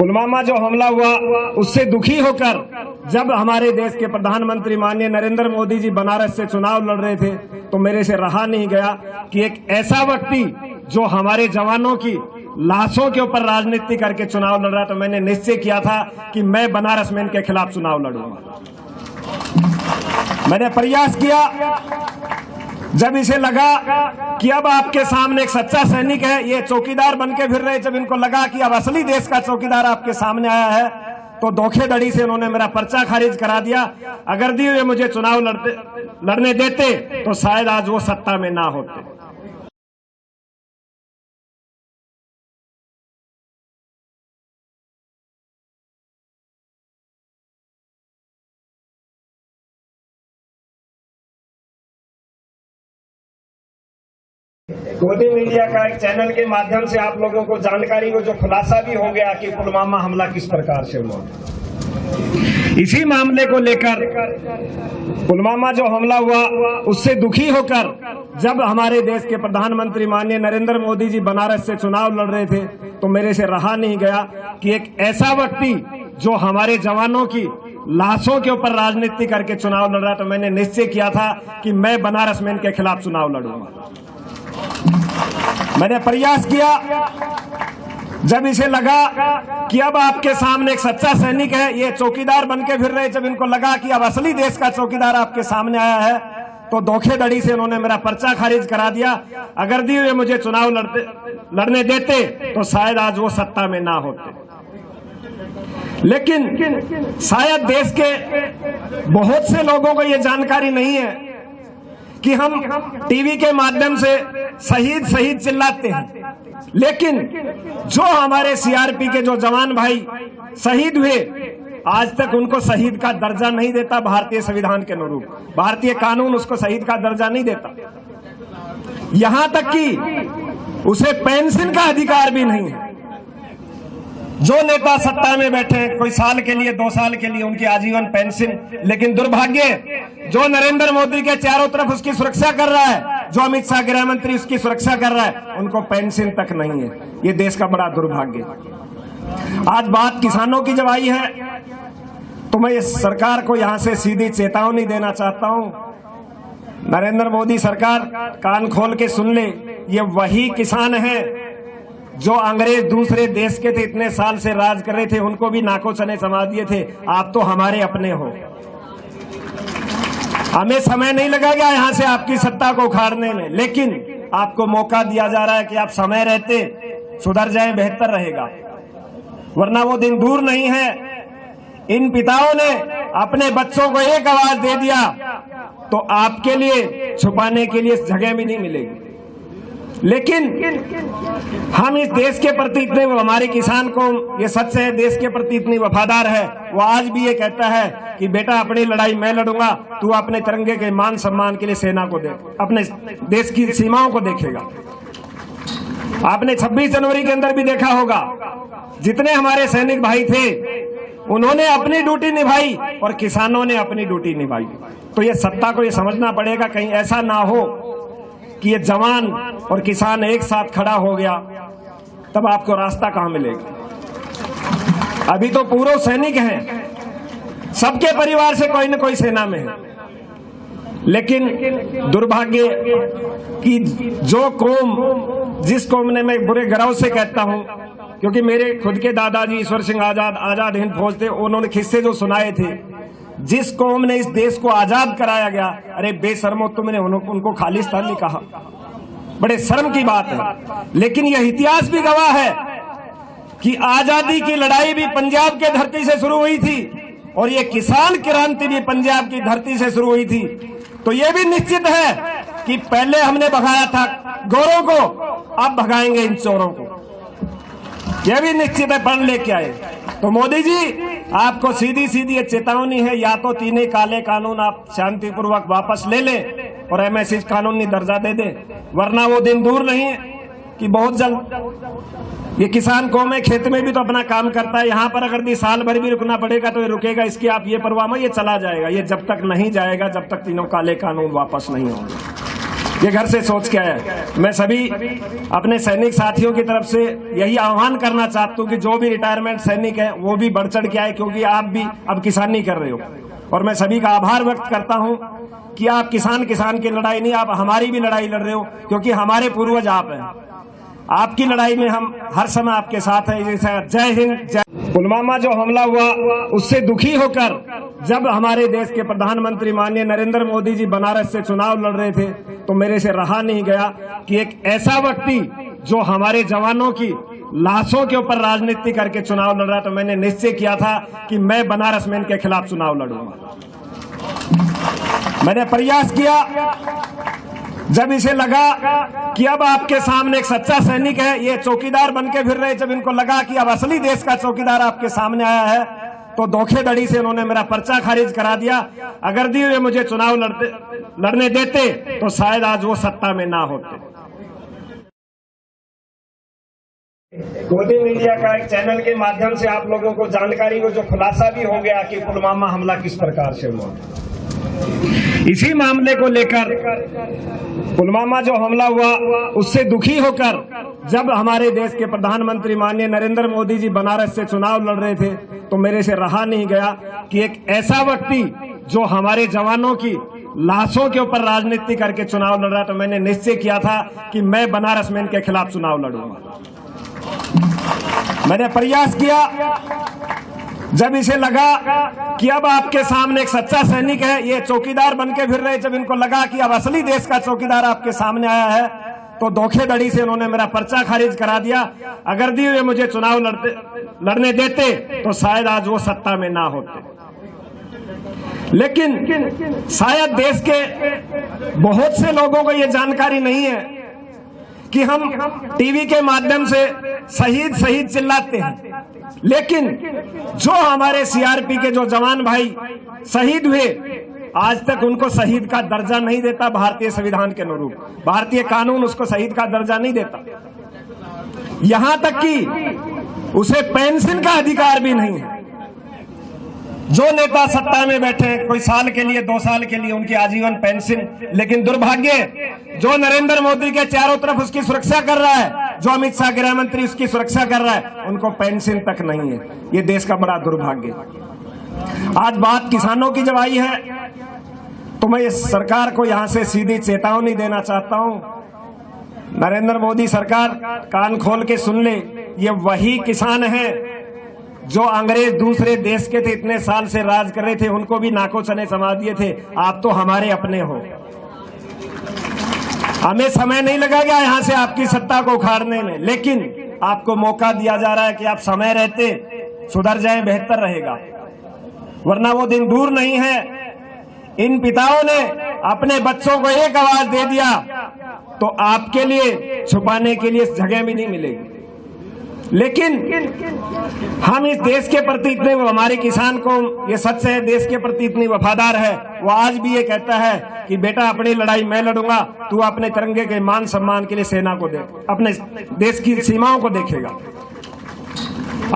पुलवामा जो हमला हुआ उससे दुखी होकर जब हमारे देश के प्रधानमंत्री माननीय नरेंद्र मोदी जी बनारस से चुनाव लड़ रहे थे तो मेरे से रहा नहीं गया कि एक ऐसा व्यक्ति जो हमारे जवानों की लाशों के ऊपर राजनीति करके चुनाव लड़ रहा, तो मैंने निश्चय किया था कि मैं बनारस में इनके खिलाफ चुनाव लड़ूंगा। मैंने प्रयास किया। जब इसे लगा कि अब आपके सामने एक सच्चा सैनिक है, ये चौकीदार बन के फिर रहे, जब इनको लगा कि अब असली देश का चौकीदार आपके सामने आया है, तो धोखेधड़ी से उन्होंने मेरा पर्चा खारिज करा दिया। अगर दी हुए मुझे चुनाव लड़ने देते तो शायद आज वो सत्ता में ना होते। मोदी मीडिया का एक चैनल के माध्यम से आप लोगों को जानकारी को जो खुलासा भी हो गया कि पुलवामा हमला किस प्रकार से हुआ। इसी मामले को लेकर पुलवामा जो हमला हुआ उससे दुखी होकर जब हमारे देश के प्रधानमंत्री माननीय नरेंद्र मोदी जी बनारस से चुनाव लड़ रहे थे तो मेरे से रहा नहीं गया कि एक ऐसा व्यक्ति जो हमारे जवानों की लाशों के ऊपर राजनीति करके चुनाव लड़ रहा, तो मैंने निश्चय किया था कि मैं बनारस में इनके खिलाफ चुनाव लड़ूंगा। मैंने प्रयास किया। जब इसे लगा कि अब आपके सामने एक सच्चा सैनिक है, ये चौकीदार बन के फिर रहे, जब इनको लगा कि अब असली देश का चौकीदार आपके सामने आया है, तो धोखेधड़ी से उन्होंने मेरा पर्चा खारिज करा दिया। अगर दी हुए मुझे चुनाव लड़ने देते तो शायद आज वो सत्ता में ना होते। लेकिन शायद देश के बहुत से लोगों को ये जानकारी नहीं है कि हम टीवी के माध्यम से शहीद शहीद चिल्लाते हैं, लेकिन जो हमारे सीआरपी के जो जवान भाई शहीद हुए, आज तक उनको शहीद का दर्जा नहीं देता भारतीय संविधान के अनुरूप। भारतीय कानून उसको शहीद का दर्जा नहीं देता। यहां तक कि उसे पेंशन का अधिकार भी नहीं है। जो नेता सत्ता में बैठे हैं, कोई साल के लिए 2 साल के लिए उनकी आजीवन पेंशन, लेकिन दुर्भाग्य जो नरेंद्र मोदी के चारों तरफ उसकी सुरक्षा कर रहा है, जो अमित शाह गृह मंत्री उसकी सुरक्षा कर रहा है, उनको पेंशन तक नहीं है। ये देश का बड़ा दुर्भाग्य। आज बात किसानों की जब आई है तो मैं इस सरकार को यहां से सीधी चेतावनी देना चाहता हूं। नरेंद्र मोदी सरकार कान खोल के सुन ले, ये वही किसान है जो अंग्रेज दूसरे देश के थे, इतने साल से राज कर रहे थे, उनको भी नाको चने समा दिए थे। आप तो हमारे अपने हो। हमें समय नहीं लगेगा यहां से आपकी सत्ता को उखाड़ने में, लेकिन आपको मौका दिया जा रहा है कि आप समय रहते सुधर जाएं, बेहतर रहेगा, वरना वो दिन दूर नहीं है। इन पिताओं ने अपने बच्चों को एक आवाज दे दिया तो आपके लिए छुपाने के लिए जगह भी नहीं मिलेगी। लेकिन हम इस देश के प्रति इतने, हमारे किसान को ये सच है, देश के प्रति इतनी वफादार है, वो आज भी ये कहता है कि बेटा अपनी लड़ाई मैं लड़ूंगा, तू अपने तिरंगे के मान सम्मान के लिए सेना को देख, अपने देश की सीमाओं को देखेगा। आपने 26 जनवरी के अंदर भी देखा होगा, जितने हमारे सैनिक भाई थे उन्होंने अपनी ड्यूटी निभाई और किसानों ने अपनी ड्यूटी निभाई। तो ये सत्ता को ये समझना पड़ेगा, कहीं ऐसा ना हो कि ये जवान और किसान एक साथ खड़ा हो गया, तब आपको रास्ता कहां मिलेगा। अभी तो पूरे सैनिक हैं, सबके परिवार से कोई न कोई सेना में है, लेकिन दुर्भाग्य कि जो कौम, जिस कौम ने, मैं बुरे गर्व से कहता हूं क्योंकि मेरे खुद के दादाजी ईश्वर सिंह आजाद हिंद फौज थे, उन्होंने किस्से जो सुनाए थे, जिस कौम ने इस देश को आजाद कराया गया, अरे बेशर्मो तुमने उनको खालिस्तानी कहा, बड़े शर्म की बात है। लेकिन यह इतिहास भी गवाह है कि आजादी की लड़ाई भी पंजाब के धरती से शुरू हुई थी और ये किसान क्रांति भी पंजाब की धरती से शुरू हुई थी। तो ये भी निश्चित है कि पहले हमने भगाया था गोरों को, अब भगाएंगे इन चोरों को। यह भी निश्चित है, पढ़ लेके आए। तो मोदी जी, आपको सीधी सीधी ये चेतावनी है, या तो 3 काले कानून आप शांतिपूर्वक वापस ले लें और एमएससी कानूनी दर्जा दे दें, वरना वो दिन दूर नहीं है कि बहुत जल्द ये किसान कौम है, खेत में भी तो अपना काम करता है। यहाँ पर अगर साल भर भी रुकना पड़ेगा तो ये रुकेगा, इसकी आप ये परवाह मत, ये चला जाएगा। ये जब तक नहीं जाएगा, जब तक 3 काले कानून वापस नहीं होंगे। ये घर से सोच के आया। मैं सभी अपने सैनिक साथियों की तरफ से यही आह्वान करना चाहता हूँ कि जो भी रिटायरमेंट सैनिक है वो भी बढ़ चढ़ के आए, क्योंकि आप भी अब किसानी कर रहे हो। और मैं सभी का आभार व्यक्त करता हूँ कि आप किसान की लड़ाई नहीं, आप हमारी भी लड़ाई लड़ रहे हो, क्योंकि हमारे पूर्वज आप हैं। आपकी लड़ाई में हम हर समय आपके साथ हैं। जय हिंद, जय। पुलवामा जो हमला हुआ उससे दुखी होकर जब हमारे देश के प्रधानमंत्री माननीय नरेंद्र मोदी जी बनारस से चुनाव लड़ रहे थे तो मेरे से रहा नहीं गया कि एक ऐसा व्यक्ति जो हमारे जवानों की लाशों के ऊपर राजनीति करके चुनाव लड़ रहा, तो मैंने निश्चय किया था कि मैं बनारस में इनके खिलाफ चुनाव लड़ूंगा। मैंने प्रयास किया। जब इसे लगा कि अब आपके सामने एक सच्चा सैनिक है, ये चौकीदार बनके फिर रहे, जब इनको लगा कि अब असली देश का चौकीदार आपके सामने आया है, तो धोखेधड़ी से उन्होंने मेरा पर्चा खारिज करा दिया। अगर दी वे मुझे चुनाव लड़ने देते तो शायद आज वो सत्ता में ना होते। मोदी मीडिया का एक चैनल के माध्यम से आप लोगों को जानकारी हो, जो खुलासा भी हो गया कि पुलवामा हमला किस प्रकार से हुआ। इसी मामले को लेकर पुलवामा जो हमला हुआ उससे दुखी होकर जब हमारे देश के प्रधानमंत्री माननीय नरेंद्र मोदी जी बनारस से चुनाव लड़ रहे थे तो मेरे से रहा नहीं गया कि एक ऐसा व्यक्ति जो हमारे जवानों की लाशों के ऊपर राजनीति करके चुनाव लड़ रहा, तो मैंने निश्चय किया था कि मैं बनारस में इनके खिलाफ चुनाव लड़ूंगा। मैंने प्रयास किया। जब इसे लगा कि अब आपके सामने एक सच्चा सैनिक है, ये चौकीदार बनके फिर रहे, जब इनको लगा कि अब असली देश का चौकीदार आपके सामने आया है, तो धोखेधड़ी से उन्होंने मेरा पर्चा खारिज करा दिया। अगर दी वे मुझे चुनाव लड़ने देते तो शायद आज वो सत्ता में ना होते। लेकिन शायद देश के बहुत से लोगों को ये जानकारी नहीं है कि हम टीवी के माध्यम से शहीद शहीद चिल्लाते हैं, लेकिन जो हमारे सीआरपी के जो जवान भाई शहीद हुए, आज तक उनको शहीद का दर्जा नहीं देता भारतीय संविधान के अनुरूप। भारतीय कानून उसको शहीद का दर्जा नहीं देता। यहां तक कि उसे पेंशन का अधिकार भी नहीं है। जो नेता सत्ता में बैठे हैं, कोई साल के लिए 2 साल के लिए उनकी आजीवन पेंशन, लेकिन दुर्भाग्य जो नरेंद्र मोदी के चारों तरफ उसकी सुरक्षा कर रहा है, जो अमित शाह गृह मंत्री उसकी सुरक्षा कर रहा है, उनको पेंशन तक नहीं है। ये देश का बड़ा दुर्भाग्य। आज बात किसानों की जब आई है तो मैं इस सरकार को यहां से सीधी चेतावनी देना चाहता हूं। नरेंद्र मोदी सरकार, कान खोल के सुन ले, ये वही किसान है जो अंग्रेज दूसरे देश के थे, इतने साल से राज कर रहे थे, उनको भी नाको चने समा दिए थे। आप तो हमारे अपने हो। हमें समय नहीं लगेगा यहां से आपकी सत्ता को उखाड़ने में, लेकिन आपको मौका दिया जा रहा है कि आप समय रहते सुधर जाएं, बेहतर रहेगा, वरना वो दिन दूर नहीं है। इन पिताओं ने अपने बच्चों को एक आवाज दे दिया तो आपके लिए छुपाने के लिए जगह भी नहीं मिलेगी। लेकिन हम इस देश के प्रति इतने, हमारे किसान को ये सच है, देश के प्रति इतनी वफादार है, वो आज भी ये कहता है कि बेटा अपनी लड़ाई मैं लड़ूंगा, तू अपने तिरंगे के मान सम्मान के लिए सेना को देख, अपने देश की सीमाओं को देखेगा।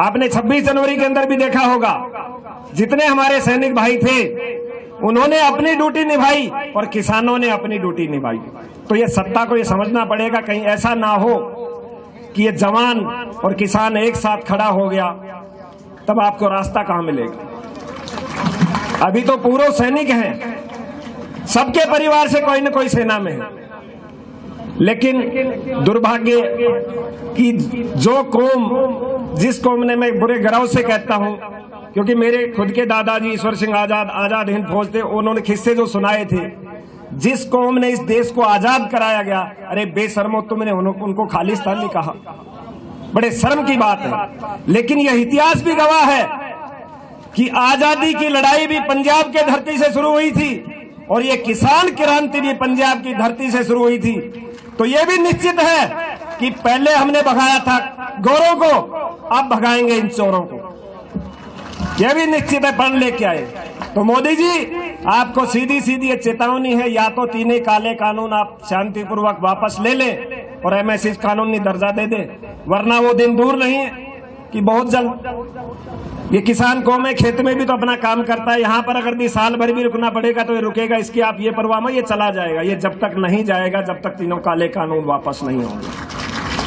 आपने 26 जनवरी के अंदर भी देखा होगा, जितने हमारे सैनिक भाई थे उन्होंने अपनी ड्यूटी निभाई और किसानों ने अपनी ड्यूटी निभाई। तो ये सत्ता को ये समझना पड़ेगा, कहीं ऐसा ना हो कि ये जवान और किसान एक साथ खड़ा हो गया, तब आपको रास्ता कहां मिलेगा। अभी तो पूरे सैनिक हैं, सबके परिवार से कोई न कोई सेना में है, लेकिन दुर्भाग्य कि जो कौम, जिस कौम ने, मैं बुरे गर्व से कहता हूं, क्योंकि मेरे खुद के दादाजी ईश्वर सिंह आजाद हिंद फौज थे, उन्होंने किस्से जो सुनाए थे, जिस कौम ने इस देश को आजाद कराया गया, अरे बेशर्मो तुमने उनको खालिस्तानी कहा, बड़े शर्म की बात है। लेकिन यह इतिहास भी गवाह है कि आजादी की लड़ाई भी पंजाब के धरती से शुरू हुई थी और ये किसान क्रांति भी पंजाब की धरती से शुरू हुई थी। तो ये भी निश्चित है कि पहले हमने भगाया था गोरों को, अब भगाएंगे इन चोरों को, यह भी निश्चित है। पढ़ लेके आए तो मोदी जी, आपको सीधी सीधी ये चेतावनी है, या तो तीनों काले कानून आप शांतिपूर्वक वापस ले लें और एमएससी कानूनी दर्जा दे दें, वरना वो दिन दूर नहीं है कि बहुत जल्द ये किसान कौम है, खेत में भी तो अपना काम करता है, यहाँ पर अगर साल भर भी रुकना पड़ेगा तो ये रुकेगा, इसकी आप ये परवाह मत, ये चला जाएगा। ये जब तक नहीं जाएगा, जब तक तीनों काले कानून वापस नहीं होंगे।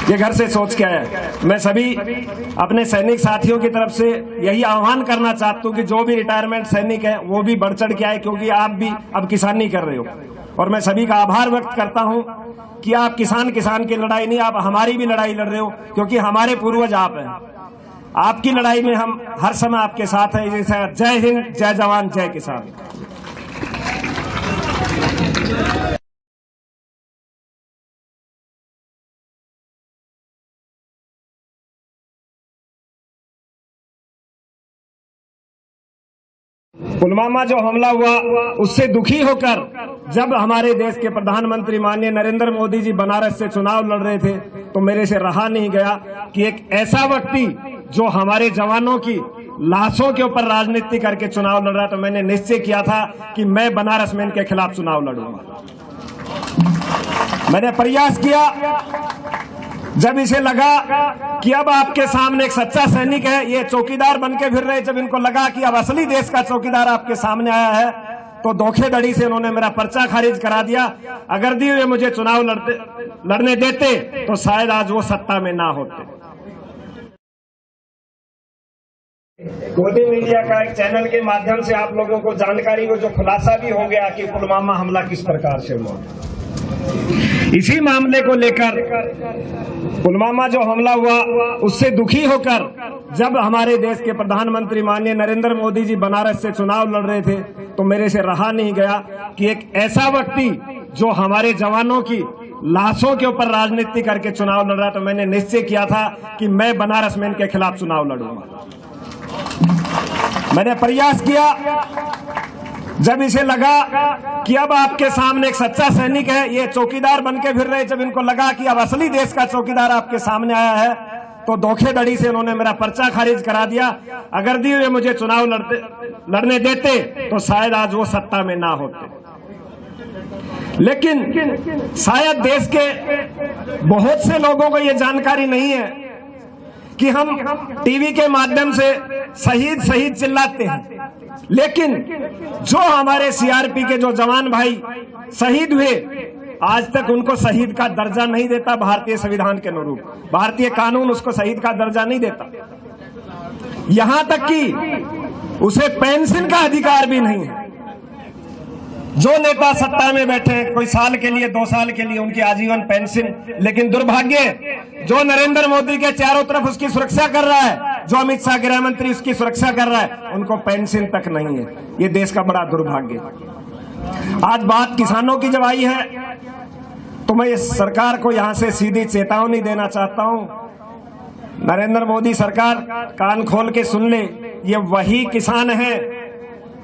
ये घर से सोच के आया। मैं सभी अपने सैनिक साथियों की तरफ से यही आह्वान करना चाहता हूँ कि जो भी रिटायरमेंट सैनिक है वो भी बढ़ चढ़ के आए, क्योंकि आप भी अब किसानी कर रहे हो। और मैं सभी का आभार व्यक्त करता हूँ कि आप किसान की लड़ाई नहीं, आप हमारी भी लड़ाई लड़ रहे हो, क्योंकि हमारे पूर्वज आप हैं। आपकी लड़ाई में हम हर समय आपके साथ हैं। जैसे जय हिंद, जय जवान, जय किसान। पुलवामा जो हमला हुआ उससे दुखी होकर जब हमारे देश के प्रधानमंत्री माननीय नरेंद्र मोदी जी बनारस से चुनाव लड़ रहे थे तो मेरे से रहा नहीं गया कि एक ऐसा व्यक्ति जो हमारे जवानों की लाशों के ऊपर राजनीति करके चुनाव लड़ रहा, तो मैंने निश्चय किया था कि मैं बनारस में इनके खिलाफ चुनाव लड़ूंगा। मैंने प्रयास किया। जब इसे लगा कि अब आपके सामने एक सच्चा सैनिक है, ये चौकीदार बन के फिर रहे, जब इनको लगा कि अब असली देश का चौकीदार आपके सामने आया है, तो धोखेधड़ी से उन्होंने मेरा पर्चा खारिज करा दिया। अगर दी मुझे चुनाव लड़ने देते तो शायद आज वो सत्ता में ना होते। मोदी मीडिया का एक चैनल के माध्यम से आप लोगों को जानकारी हो, जो खुलासा भी हो गया कि पुलवामा हमला किस प्रकार से हुआ। इसी मामले को लेकर पुलवामा जो हमला हुआ उससे दुखी होकर जब हमारे देश के प्रधानमंत्री माननीय नरेंद्र मोदी जी बनारस से चुनाव लड़ रहे थे तो मेरे से रहा नहीं गया कि एक ऐसा व्यक्ति जो हमारे जवानों की लाशों के ऊपर राजनीति करके चुनाव लड़ रहा, तो मैंने निश्चय किया था कि मैं बनारस में इनके खिलाफ चुनाव लड़ूंगा। मैंने प्रयास किया। जब इसे लगा कि अब आपके सामने एक सच्चा सैनिक है, ये चौकीदार बन के फिर रहे, जब इनको लगा कि अब असली देश का चौकीदार आपके सामने आया है, तो धोखेधड़ी से उन्होंने मेरा पर्चा खारिज करा दिया। अगर दी मुझे चुनाव लड़ने देते तो शायद आज वो सत्ता में ना होते। लेकिन शायद देश के बहुत से लोगों को ये जानकारी नहीं है कि हम टीवी के माध्यम से शहीद शहीद चिल्लाते हैं, लेकिन जो हमारे सीआरपी के जो जवान भाई शहीद हुए, आज तक उनको शहीद का दर्जा नहीं देता भारतीय संविधान के अनुरूप। भारतीय कानून उसको शहीद का दर्जा नहीं देता। यहां तक कि उसे पेंशन का अधिकार भी नहीं है। जो नेता सत्ता में बैठे हैं, कोई साल के लिए 2 साल के लिए उनकी आजीवन पेंशन, लेकिन दुर्भाग्य जो नरेंद्र मोदी के चारों तरफ उसकी सुरक्षा कर रहा है, जो अमित शाह गृह मंत्री उसकी सुरक्षा कर रहा है, उनको पेंशन तक नहीं है। ये देश का बड़ा दुर्भाग्य। आज बात किसानों की जब आई है तो मैं इस सरकार को यहां से सीधी चेतावनी देना चाहता हूं। नरेंद्र मोदी सरकार, कान खोल के सुन ले, ये वही किसान है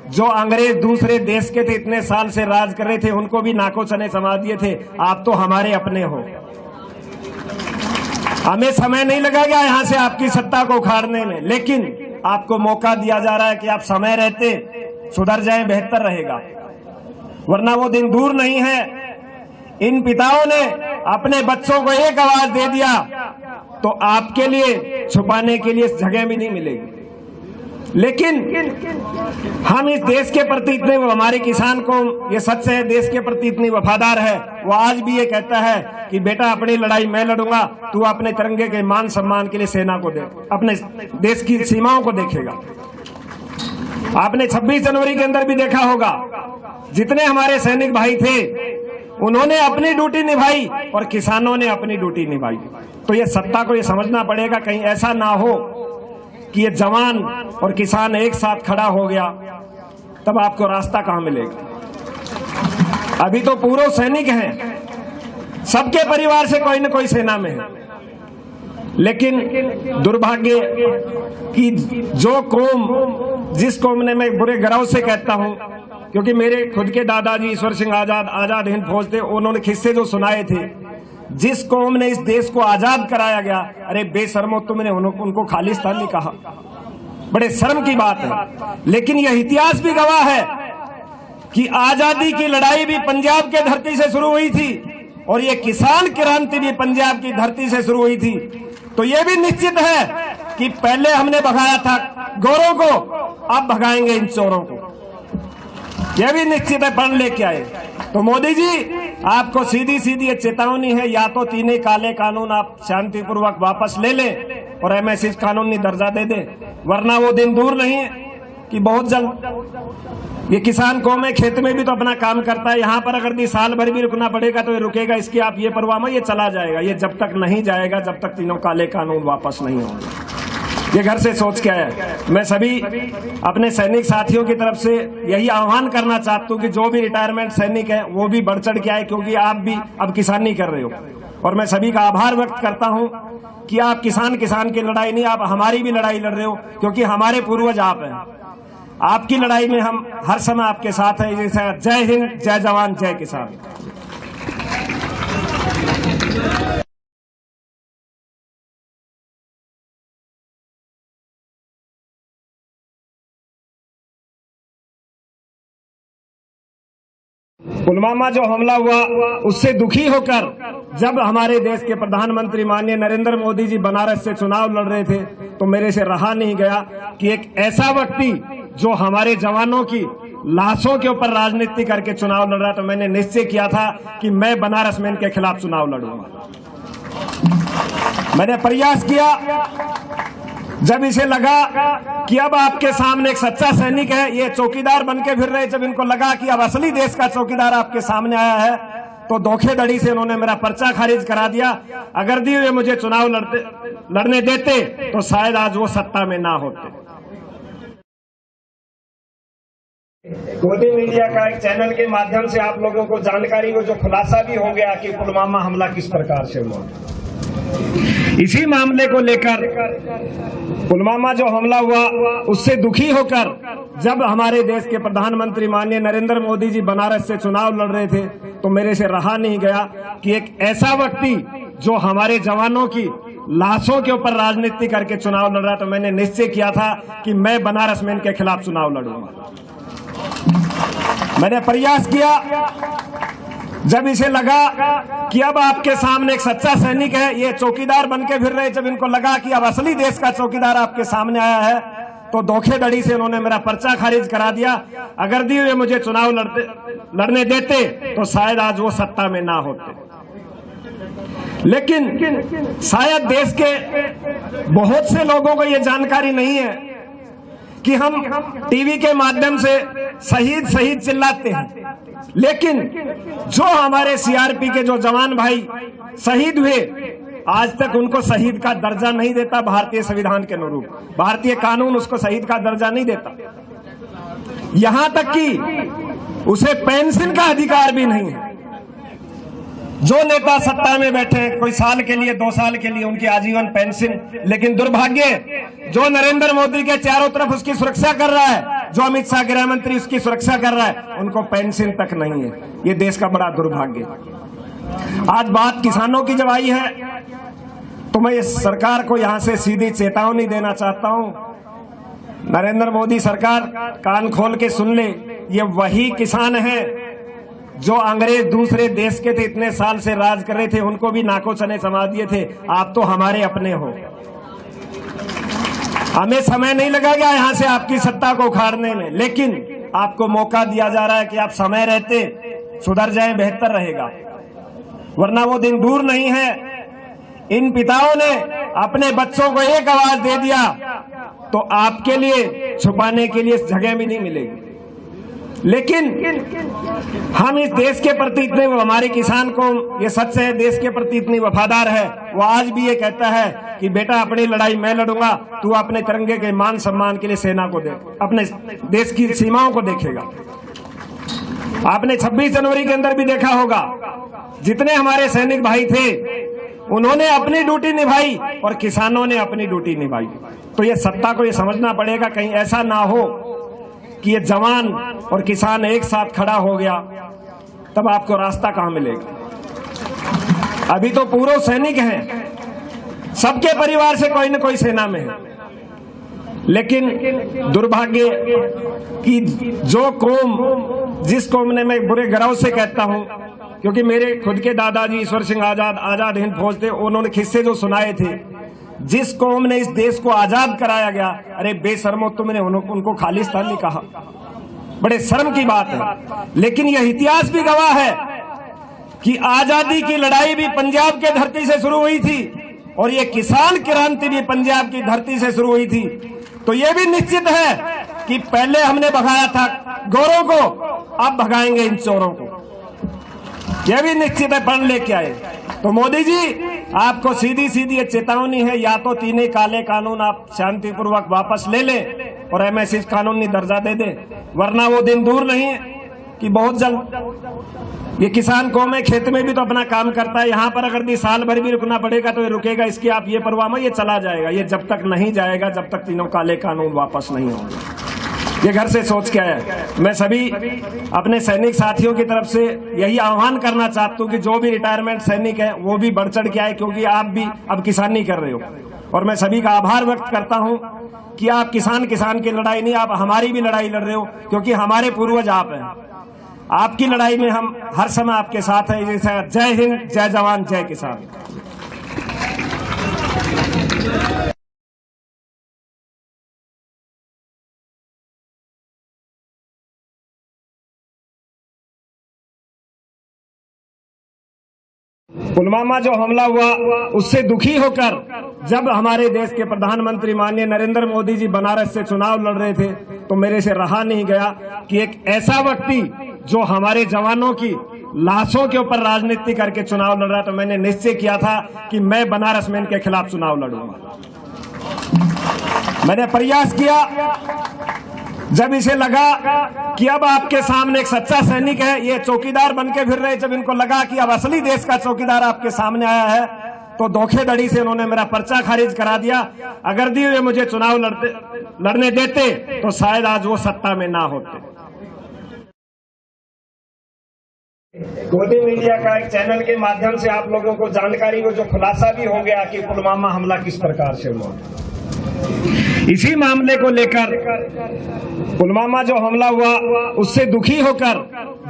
जो अंग्रेज दूसरे देश के थे, इतने साल से राज कर रहे थे, उनको भी नाको चने समा दिए थे। आप तो हमारे अपने हो। हमें समय नहीं लगेगा यहां से आपकी सत्ता को उखाड़ने में, लेकिन आपको मौका दिया जा रहा है कि आप समय रहते सुधर जाएं, बेहतर रहेगा, वरना वो दिन दूर नहीं है। इन पिताओं ने अपने बच्चों को एक आवाज दे दिया तो आपके लिए छुपाने के लिए जगह भी नहीं मिलेगी। लेकिन हम इस देश के प्रति इतने, हमारे किसान को ये सच है, देश के प्रति इतनी वफादार है, वो आज भी ये कहता है कि बेटा अपनी लड़ाई मैं लड़ूंगा, तू अपने तिरंगे के मान सम्मान के लिए सेना को देख, अपने देश की सीमाओं को देखेगा। आपने 26 जनवरी के अंदर भी देखा होगा, जितने हमारे सैनिक भाई थे उन्होंने अपनी ड्यूटी निभाई और किसानों ने अपनी ड्यूटी निभाई। तो ये सत्ता को ये समझना पड़ेगा, कहीं ऐसा ना हो कि ये जवान और किसान एक साथ खड़ा हो गया, तब आपको रास्ता कहां मिलेगा। अभी तो पूरे सैनिक हैं, सबके परिवार से कोई न कोई सेना में है, लेकिन दुर्भाग्य कि जो कौम, जिस कौम ने, मैं बुरे गर्व से कहता हूं, क्योंकि मेरे खुद के दादाजी ईश्वर सिंह आजाद हिंद फौज थे, उन्होंने किस्से जो सुनाए थे, जिस कौम ने इस देश को आजाद कराया गया, अरे बेशर्मो तुमने उनको खालिस्तानी कहा, बड़े शर्म की बात है। लेकिन यह इतिहास भी गवाह है कि आजादी की लड़ाई भी पंजाब के धरती से शुरू हुई थी और ये किसान क्रांति भी पंजाब की धरती से शुरू हुई थी। तो ये भी निश्चित है कि पहले हमने भगाया था गोरों को, अब भगाएंगे इन चोरों को। यह भी निश्चित है, पढ़ लेके आए। तो मोदी जी, आपको सीधी सीधी ये चेतावनी है, या तो तीनों काले कानून आप शांतिपूर्वक वापस ले लें और एमएससी कानूनी दर्जा दे दें, वरना वो दिन दूर नहीं है कि बहुत जल्द ये किसान कौम है, खेत में भी तो अपना काम करता है। यहाँ पर अगर साल भर भी रुकना पड़ेगा तो ये रुकेगा, इसकी आप ये परवाह मत, ये चला जाएगा। ये जब तक नहीं जाएगा, जब तक तीनों काले कानून वापस नहीं होंगे। ये घर से सोच के आया। मैं सभी अपने सैनिक साथियों की तरफ से यही आह्वान करना चाहता हूँ कि जो भी रिटायरमेंट सैनिक है वो भी बढ़ चढ़ के आए, क्योंकि आप भी अब किसानी कर रहे हो। और मैं सभी का आभार व्यक्त करता हूँ कि आप किसान की लड़ाई नहीं, आप हमारी भी लड़ाई लड़ रहे हो, क्योंकि हमारे पूर्वज आप हैं। आपकी लड़ाई में हम हर समय आपके साथ हैं। जैसे जय हिंद, जय जवान, जय किसान। पुलवामा जो हमला हुआ उससे दुखी होकर जब हमारे देश के प्रधानमंत्री माननीय नरेंद्र मोदी जी बनारस से चुनाव लड़ रहे थे, तो मेरे से रहा नहीं गया कि एक ऐसा व्यक्ति जो हमारे जवानों की लाशों के ऊपर राजनीति करके चुनाव लड़ रहा, तो मैंने निश्चय किया था कि मैं बनारस में इनके खिलाफ चुनाव लड़ूंगा। मैंने प्रयास किया। जब इसे लगा कि अब आपके सामने एक सच्चा सैनिक है, ये चौकीदार बन के फिर रहे, जब इनको लगा कि अब असली देश का चौकीदार आपके सामने आया है, तो धोखेधड़ी से उन्होंने मेरा पर्चा खारिज करा दिया। अगर दी हुए मुझे चुनाव लड़ने देते तो शायद आज वो सत्ता में ना होते। मोदी मीडिया का एक चैनल के माध्यम से आप लोगों को जानकारी हो, जो खुलासा भी हो गया कि पुलवामा हमला किस प्रकार से हुआ। इसी मामले को लेकर पुलवामा जो हमला हुआ उससे दुखी होकर जब हमारे देश के प्रधानमंत्री माननीय नरेंद्र मोदी जी बनारस से चुनाव लड़ रहे थे, तो मेरे से रहा नहीं गया कि एक ऐसा व्यक्ति जो हमारे जवानों की लाशों के ऊपर राजनीति करके चुनाव लड़ रहा, तो मैंने निश्चय किया था कि मैं बनारस में इनके खिलाफ चुनाव लड़ूंगा। मैंने प्रयास किया। जब इसे लगा कि अब आपके सामने एक सच्चा सैनिक है, ये चौकीदार बन के फिर रहे, जब इनको लगा कि अब असली देश का चौकीदार आपके सामने आया है, तो धोखेधड़ी से उन्होंने मेरा पर्चा खारिज करा दिया। अगर दी हुए मुझे चुनाव लड़ने देते तो शायद आज वो सत्ता में ना होते। लेकिन शायद देश के बहुत से लोगों को ये जानकारी नहीं है कि हम टीवी के माध्यम से शहीद शहीद चिल्लाते हैं, लेकिन जो हमारे सीआरपी के जो जवान भाई शहीद हुए, आज तक उनको शहीद का दर्जा नहीं देता भारतीय संविधान के अनुरूप। भारतीय कानून उसको शहीद का दर्जा नहीं देता। यहां तक कि उसे पेंशन का अधिकार भी नहीं है। जो नेता सत्ता में बैठे हैं, कोई साल के लिए 2 साल के लिए उनकी आजीवन पेंशन, लेकिन दुर्भाग्य जो नरेंद्र मोदी के चारों तरफ उसकी सुरक्षा कर रहा है, जो अमित शाह गृह मंत्री उसकी सुरक्षा कर रहा है, उनको पेंशन तक नहीं है। ये देश का बड़ा दुर्भाग्य। आज बात किसानों की जब आई है, तो मैं इस सरकार को यहां से सीधी चेतावनी देना चाहता हूं। नरेंद्र मोदी सरकार, कान खोल के सुन ले, ये वही किसान है जो अंग्रेज दूसरे देश के थे, इतने साल से राज कर रहे थे, उनको भी नाको चने समा दिए थे। आप तो हमारे अपने हो। हमें समय नहीं लगेगा यहां से आपकी सत्ता को उखाड़ने में, लेकिन आपको मौका दिया जा रहा है कि आप समय रहते सुधर जाएं, बेहतर रहेगा, वरना वो दिन दूर नहीं है। इन पिताओं ने अपने बच्चों को एक आवाज दे दिया तो आपके लिए छुपाने के लिए जगह भी नहीं मिलेगी। लेकिन हम इस देश के प्रति इतने, हमारे किसान को ये सच है, देश के प्रति इतनी वफादार है, वो आज भी ये कहता है कि बेटा अपनी लड़ाई मैं लड़ूंगा, तू अपने तिरंगे के मान सम्मान के लिए सेना को देख, अपने देश की सीमाओं को देखेगा। आपने 26 जनवरी के अंदर भी देखा होगा, जितने हमारे सैनिक भाई थे उन्होंने अपनी ड्यूटी निभाई और किसानों ने अपनी ड्यूटी निभाई। तो ये सत्ता को ये समझना पड़ेगा, कहीं ऐसा ना हो कि ये जवान और किसान एक साथ खड़ा हो गया, तब आपको रास्ता कहां मिलेगा। अभी तो पूरे सैनिक हैं, सबके परिवार से कोई न कोई सेना में है, लेकिन दुर्भाग्य कि जो कौम, जिस कौम ने, मैं बुरे गर्व से कहता हूं, क्योंकि मेरे खुद के दादाजी ईश्वर सिंह आजाद हिंद फौज थे, उन्होंने किस्से जो सुनाए थे, जिस कौम ने इस देश को आजाद कराया गया, अरे बेशर्मो तुमने उनको खालिस्तानी कहा, बड़े शर्म की बात है। लेकिन यह इतिहास भी गवाह है कि आजादी की लड़ाई भी पंजाब के धरती से शुरू हुई थी और ये किसान क्रांति भी पंजाब की धरती से शुरू हुई थी। तो ये भी निश्चित है कि पहले हमने भगाया था गोरों को, अब भगाएंगे इन चोरों को, यह भी निश्चित है। पढ़ लेके आए। तो मोदी जी, आपको सीधी सीधी ये चेतावनी है, या तो तीनों काले कानून आप शांतिपूर्वक वापस ले लें और MSC कानूनी दर्जा दे दें, वरना वो दिन दूर नहीं है कि बहुत जल्द ये किसान कौम है, खेत में भी तो अपना काम करता है। यहाँ पर अगर भी साल भर भी रुकना पड़ेगा तो ये रुकेगा, इसकी आप ये परवाह मत, ये चला जाएगा। ये जब तक नहीं जाएगा, जब तक तीनों काले कानून वापस नहीं होंगे। ये घर से सोच के आया। मैं सभी अपने सैनिक साथियों की तरफ से यही आह्वान करना चाहता हूँ कि जो भी रिटायरमेंट सैनिक है वो भी बढ़ चढ़ के आए, क्योंकि आप भी अब किसानी कर रहे हो। और मैं सभी का आभार व्यक्त करता हूँ कि आप किसान की लड़ाई नहीं, आप हमारी भी लड़ाई लड़ रहे हो, क्योंकि हमारे पूर्वज आप हैं। आपकी लड़ाई में हम हर समय आपके साथ हैं। जैसे जय हिंद, जय जवान, जय किसान। पुलवामा जो हमला हुआ उससे दुखी होकर जब हमारे देश के प्रधानमंत्री माननीय नरेंद्र मोदी जी बनारस से चुनाव लड़ रहे थे, तो मेरे से रहा नहीं गया कि एक ऐसा व्यक्ति जो हमारे जवानों की लाशों के ऊपर राजनीति करके चुनाव लड़ रहा, तो मैंने निश्चय किया था कि मैं बनारस में इनके खिलाफ चुनाव लड़ूंगा। मैंने प्रयास किया। जब इसे लगा कि अब आपके सामने एक सच्चा सैनिक है, ये चौकीदार बन के फिर रहे, जब इनको लगा कि अब असली देश का चौकीदार आपके सामने आया है, तो धोखेधड़ी से उन्होंने मेरा पर्चा खारिज करा दिया। अगर दी हुए मुझे चुनाव लड़ने देते तो शायद आज वो सत्ता में ना होते। मोदी मीडिया का एक चैनल के माध्यम से आप लोगों को जानकारी हो, जो खुलासा भी हो गया कि पुलवामा हमला किस प्रकार से हुआ। इसी मामले को लेकर पुलवामा जो हमला हुआ उससे दुखी होकर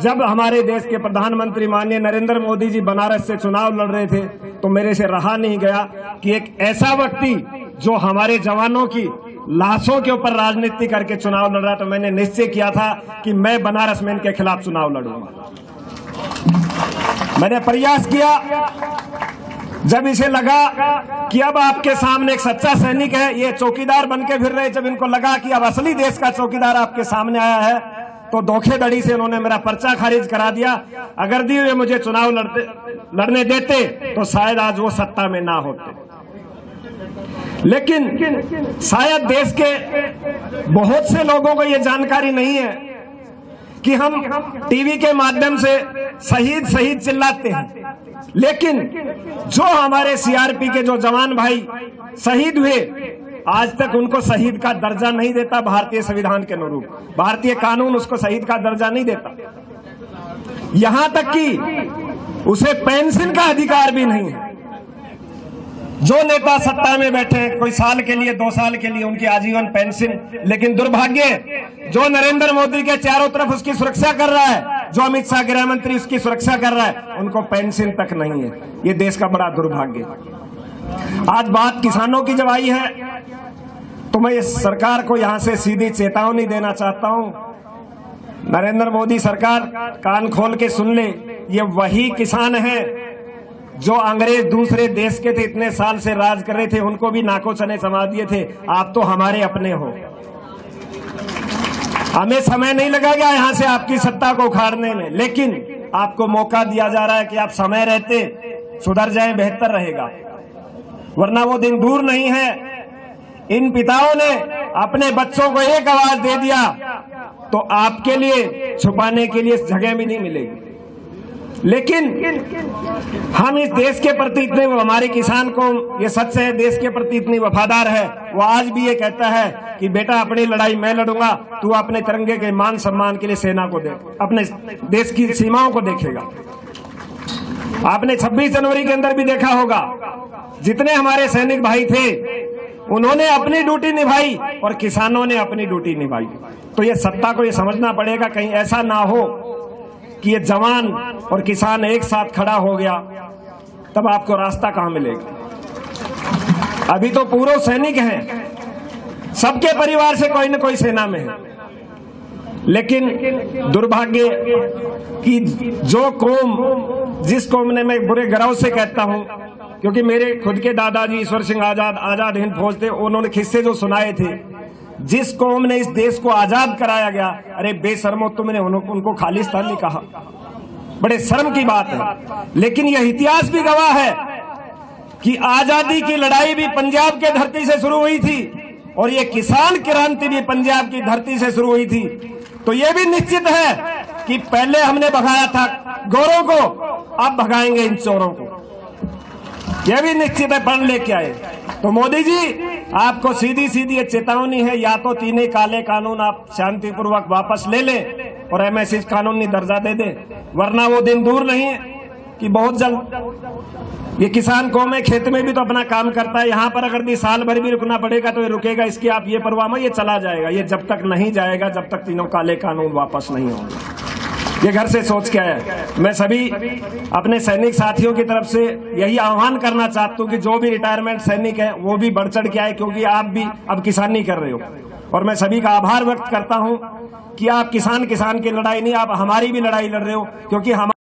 जब हमारे देश के प्रधानमंत्री माननीय नरेंद्र मोदी जी बनारस से चुनाव लड़ रहे थे, तो मेरे से रहा नहीं गया कि एक ऐसा व्यक्ति जो हमारे जवानों की लाशों के ऊपर राजनीति करके चुनाव लड़ रहा, तो मैंने निश्चय किया था कि मैं बनारस में इनके खिलाफ चुनाव लड़ूंगा। मैंने प्रयास किया। जब इसे लगा कि अब आपके सामने एक सच्चा सैनिक है, ये चौकीदार बन के फिर रहे, जब इनको लगा कि अब असली देश का चौकीदार आपके सामने आया है, तो धोखेधड़ी से उन्होंने मेरा पर्चा खारिज करा दिया। अगर दी हुए मुझे चुनाव लड़ने देते तो शायद आज वो सत्ता में ना होते। लेकिन शायद देश के बहुत से लोगों को ये जानकारी नहीं है कि हम टीवी के माध्यम से शहीद शहीद चिल्लाते हैं, लेकिन जो हमारे CRP के जो जवान भाई शहीद हुए, आज तक उनको शहीद का दर्जा नहीं देता भारतीय संविधान के अनुरूप। भारतीय कानून उसको शहीद का दर्जा नहीं देता। यहां तक कि उसे पेंशन का अधिकार भी नहीं है। जो नेता सत्ता में बैठे हैं, कोई साल के लिए 2 साल के लिए उनकी आजीवन पेंशन, लेकिन दुर्भाग्य जो नरेंद्र मोदी के चारों तरफ उसकी सुरक्षा कर रहा है, जो अमित शाह गृह मंत्री उसकी सुरक्षा कर रहा है, उनको पेंशन तक नहीं है। ये देश का बड़ा दुर्भाग्य। आज बात किसानों की जब आई है, तो मैं इस सरकार को यहां से सीधी चेतावनी देना चाहता हूं। नरेंद्र मोदी सरकार, कान खोल के सुन ले, ये वही किसान है जो अंग्रेज दूसरे देश के थे, इतने साल से राज कर रहे थे, उनको भी नाको चने समा दिए थे। आप तो हमारे अपने हो। हमें समय नहीं लगेगा यहां से आपकी सत्ता को उखाड़ने में, लेकिन आपको मौका दिया जा रहा है कि आप समय रहते सुधर जाएं, बेहतर रहेगा, वरना वो दिन दूर नहीं है। इन पिताओं ने अपने बच्चों को एक आवाज दे दिया तो आपके लिए छुपाने के लिए जगह भी नहीं मिलेगी। लेकिन हम इस देश के प्रति इतने, हमारे किसान को ये सच है, देश के प्रति इतनी वफादार है, वो आज भी ये कहता है कि बेटा अपनी लड़ाई मैं लड़ूंगा, तू अपने तिरंगे के मान सम्मान के लिए सेना को देख, अपने देश की सीमाओं को देखेगा। आपने 26 जनवरी के अंदर भी देखा होगा, जितने हमारे सैनिक भाई थे उन्होंने अपनी ड्यूटी निभाई और किसानों ने अपनी ड्यूटी निभाई। तो ये सत्ता को ये समझना पड़ेगा, कहीं ऐसा ना हो कि ये जवान और किसान एक साथ खड़ा हो गया, तब आपको रास्ता कहां मिलेगा। अभी तो पूर्व सैनिक हैं, सबके परिवार से कोई न कोई सेना में है, लेकिन दुर्भाग्य कि जो कौम, जिस कौम ने, मैं बुरे गर्व से कहता हूं क्योंकि मेरे खुद के दादाजी ईश्वर सिंह आजाद हिंद फौज थे, उन्होंने किस्से जो सुनाए थे, जिस कौम ने इस देश को आजाद कराया गया, अरे बेशर्मो तुमने उनको खालिस्तानी कहा, बड़े शर्म की बात है। लेकिन यह इतिहास भी गवाह है कि आजादी की लड़ाई भी पंजाब के धरती से शुरू हुई थी और ये किसान क्रांति भी पंजाब की धरती से शुरू हुई थी। तो ये भी निश्चित है कि पहले हमने भगाया था गोरों को, अब भगाएंगे इन चोरों को, यह भी निश्चित है। पढ़ लेके आए तो मोदी जी आपको सीधी सीधी चेतावनी है, या तो तीनों काले कानून आप शांतिपूर्वक वापस ले लें और एमएससी कानूनी दर्जा दे दें, वरना वो दिन दूर नहीं है कि बहुत जल्द ये किसान कौम है, खेत में भी तो अपना काम करता है, यहाँ पर अगर भी साल भर भी रुकना पड़ेगा तो ये रुकेगा, इसकी आप ये परवाह मत, ये चला जाएगा, ये जब तक नहीं जाएगा जब तक तीनों काले कानून वापस नहीं होंगे। ये घर से सोच के आया। मैं सभी अपने सैनिक साथियों की तरफ से यही आह्वान करना चाहता हूँ कि जो भी रिटायरमेंट सैनिक है वो भी बढ़ चढ़ के आए, क्योंकि आप भी अब किसानी कर रहे हो और मैं सभी का आभार व्यक्त करता हूँ कि आप किसान की लड़ाई नहीं, आप हमारी भी लड़ाई लड़ रहे हो, क्योंकि हम